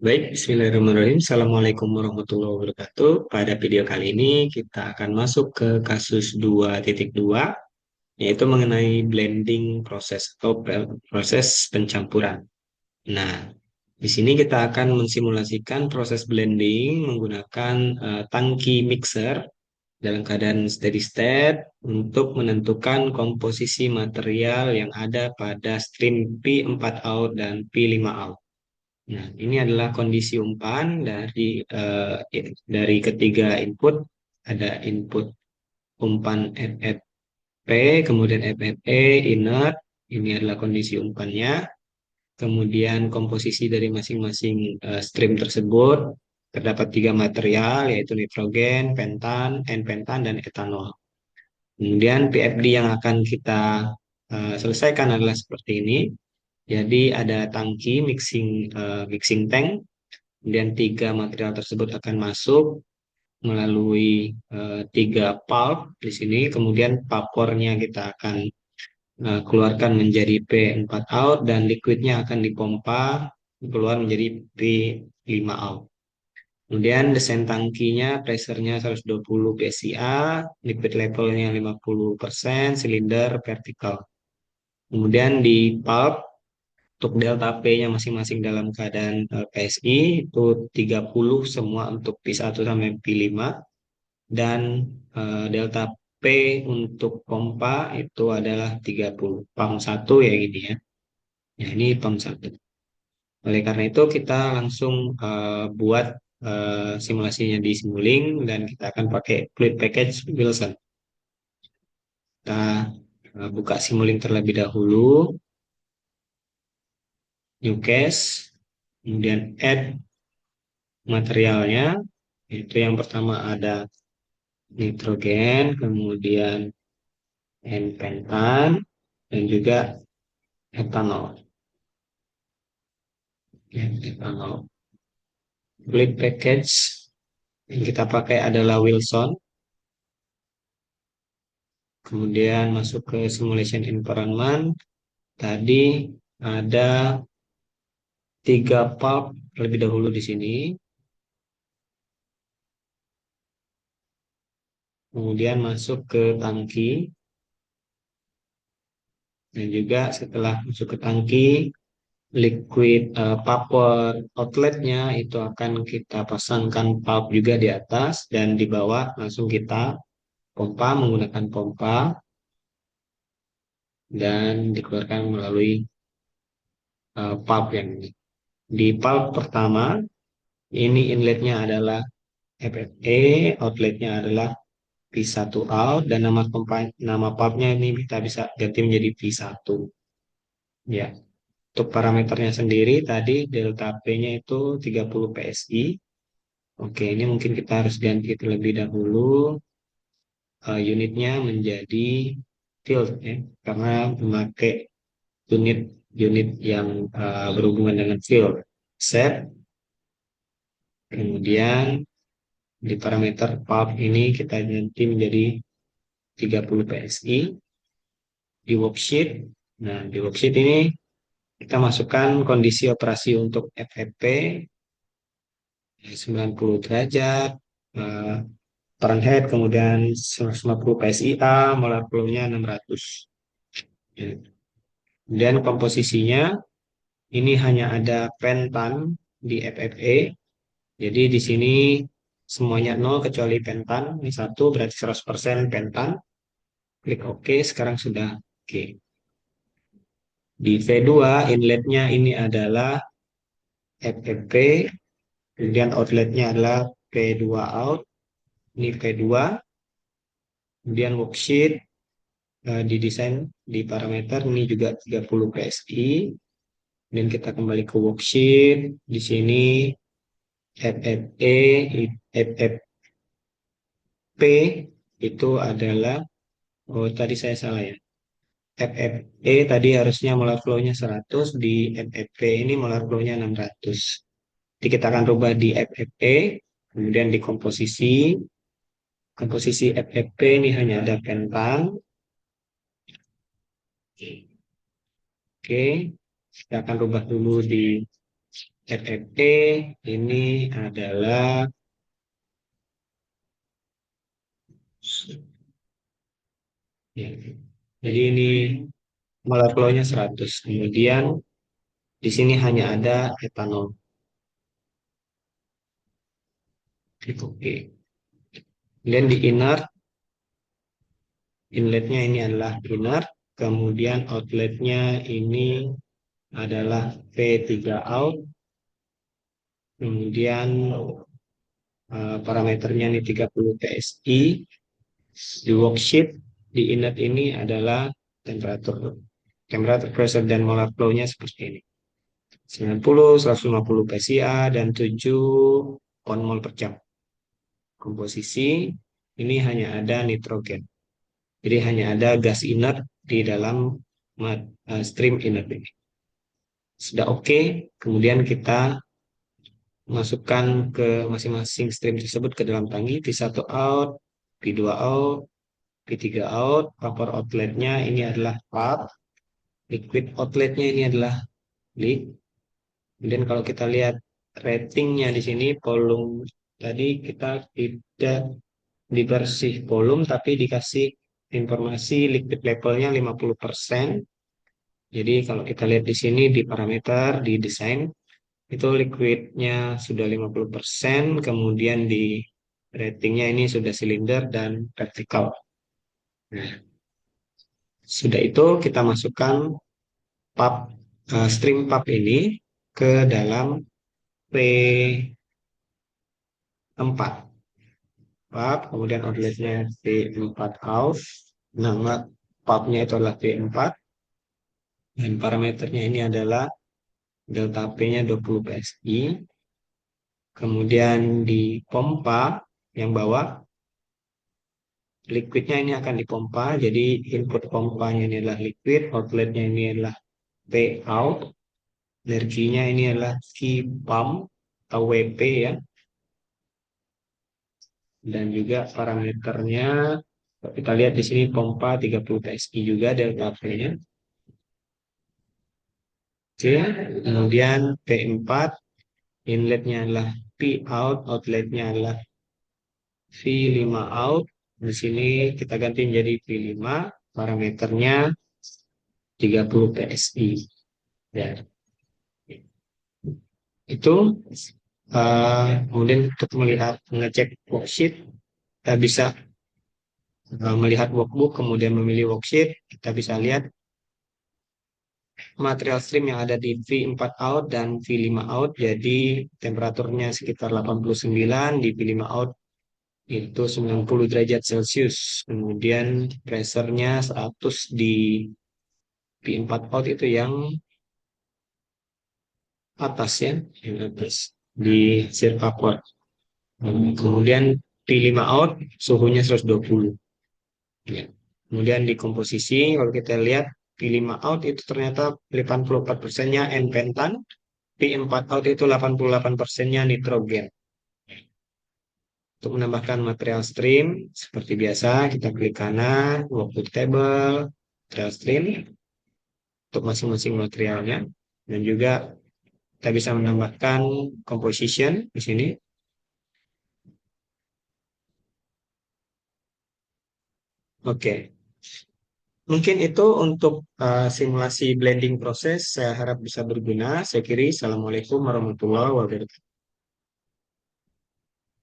Baik, bismillahirrahmanirrahim. Assalamualaikum warahmatullahi wabarakatuh. Pada video kali ini kita akan masuk ke kasus 2.2, yaitu mengenai blending proses atau proses pencampuran. Nah, di sini kita akan mensimulasikan proses blending menggunakan tangki mixer dalam keadaan steady state untuk menentukan komposisi material yang ada pada stream P4 out dan P5 out. Nah, ini adalah kondisi umpan dari ketiga input. Ada input umpan FFP, kemudian FFE, inert. Ini adalah kondisi umpannya. Kemudian komposisi dari masing-masing stream tersebut terdapat tiga material, yaitu nitrogen, pentan, N-pentan, dan etanol. Kemudian PFD yang akan kita selesaikan adalah seperti ini. Jadi ada tangki mixing tank. Kemudian tiga material tersebut akan masuk melalui tiga pulp di sini. Kemudian vapornya kita akan keluarkan menjadi P4 out dan liquidnya akan dipompa keluar menjadi P5 out. Kemudian desain tangkinya, pressure-nya 120 PSIA, liquid levelnya 50%, silinder vertikal. Kemudian di pulp untuk delta P-nya masing-masing dalam keadaan PSI itu 30 semua untuk P1 sampai P5, dan delta P untuk pompa itu adalah 30. Pump 1 ya ini ya. Ya ini pump 1. Oleh karena itu kita langsung buat simulasinya di Simulink dan kita akan pakai fluid package Wilson. Kita buka Simulink terlebih dahulu, new case, kemudian add materialnya. Itu yang pertama ada nitrogen, kemudian N-pentan, dan juga etanol. Ya, etanol. Fluid package yang kita pakai adalah Wilson. Kemudian masuk ke simulation environment. Tadi ada tiga pulp terlebih dahulu di sini. Kemudian masuk ke tangki. Dan juga setelah masuk ke tangki, liquid vapor outletnya itu akan kita pasangkan pulp juga di atas, dan di bawah langsung kita pompa menggunakan pompa dan dikeluarkan melalui pulp yang ini. Di pulp pertama, ini inletnya adalah FFE, outletnya adalah P1 out, dan nama pulpnya ini kita bisa ganti menjadi P1. Ya, untuk parameternya sendiri tadi delta P-nya itu 30 PSI. Oke, ini mungkin kita harus ganti terlebih dahulu unitnya menjadi field ya, karena memakai unit unit yang berhubungan dengan field. Set, kemudian di parameter pulp ini kita ganti menjadi 30 PSI di worksheet. Nah, di worksheet ini kita masukkan kondisi operasi untuk FFP 90 derajat, eh, Fahrenheit, kemudian 150 PSIA, molar flow-nya 600. Ya. Dan komposisinya ini hanya ada pentan di FFE. Jadi di sini semuanya 0 kecuali pentan. Ini 1 berarti 100% pentan. Klik OK, sekarang sudah oke. Di V2 inletnya ini adalah FFP, kemudian outletnya adalah P2 out. Ini P2, kemudian worksheet didesain di parameter ini juga 30 PSI. Dan kita kembali ke worksheet. Di sini FFE, FFP itu adalah, oh tadi saya salah ya. FFE tadi harusnya molar flow-nya 100, di FFP ini molar flow-nya 600. Jadi kita akan rubah di FFE, kemudian di komposisi FFP ini hanya ada pentan. Oke, kita akan rubah dulu di FFE ini adalah ya, jadi ini molar flow-nya 100. Kemudian di sini hanya ada etanol. Itu oke. Kemudian di inletnya ini adalah inert, kemudian outletnya ini adalah V3 out, kemudian parameternya ini 30 PSI, di worksheet di inlet ini adalah temperatur pressure dan molar flow-nya seperti ini. 90, 150 PSI dan 7 on mol per jam. Komposisi ini hanya ada nitrogen. Jadi hanya ada gas inert di dalam stream inert ini. Sudah oke, kemudian kita masukkan ke masing-masing stream tersebut ke dalam tangki. P1 out, P2 out, P3 out, vapor outletnya ini adalah PAP, liquid outletnya ini adalah leak. Kemudian kalau kita lihat ratingnya di sini, volume tadi kita tidak dibersih volume, tapi dikasih informasi liquid levelnya 50%. Jadi kalau kita lihat di sini di parameter, di desain, itu liquidnya sudah 50%, kemudian di ratingnya ini sudah silinder dan vertikal. Nah, sudah itu kita masukkan pump, string pump ini ke dalam P4. Pump, kemudian outletnya P4 out, nama pumpnya itu adalah P4, dan parameternya ini adalah delta P-nya 20 PSI. Kemudian di pompa yang bawah, liquidnya ini akan dipompa. Jadi input pompanya ini adalah liquid, outletnya ini adalah P out, energinya ini adalah Q pump atau WP ya. Dan juga parameternya, kita lihat di sini pompa 30 PSI juga delta P-nya. Oke, kemudian P4, inletnya adalah P out, outletnya adalah V5 out. Di sini kita ganti menjadi V5, parameternya 30 PSI. Ya, itu kemudian untuk melihat mengecek worksheet, kita bisa melihat workbook, kemudian memilih worksheet. Kita bisa lihat material stream yang ada di V4 out dan V5 out. Jadi temperaturnya sekitar 89, di V5 out itu 90 derajat Celcius. Kemudian pressure-nya 100 di V4 out itu yang atas ya, yang atas di Sirpaport. Kemudian P5 out suhunya 120. Ya. Kemudian di komposisi kalau kita lihat P5 out itu ternyata 84%-nya N-pentan, P4 out itu 88%-nya nitrogen. Untuk menambahkan material stream, seperti biasa kita klik kanan, workbook table, material stream untuk masing-masing materialnya, dan juga kita bisa menambahkan composition di sini. Oke, mungkin itu untuk simulasi blending proses. Saya harap bisa berguna. Saya kira, Assalamualaikum warahmatullahi wabarakatuh.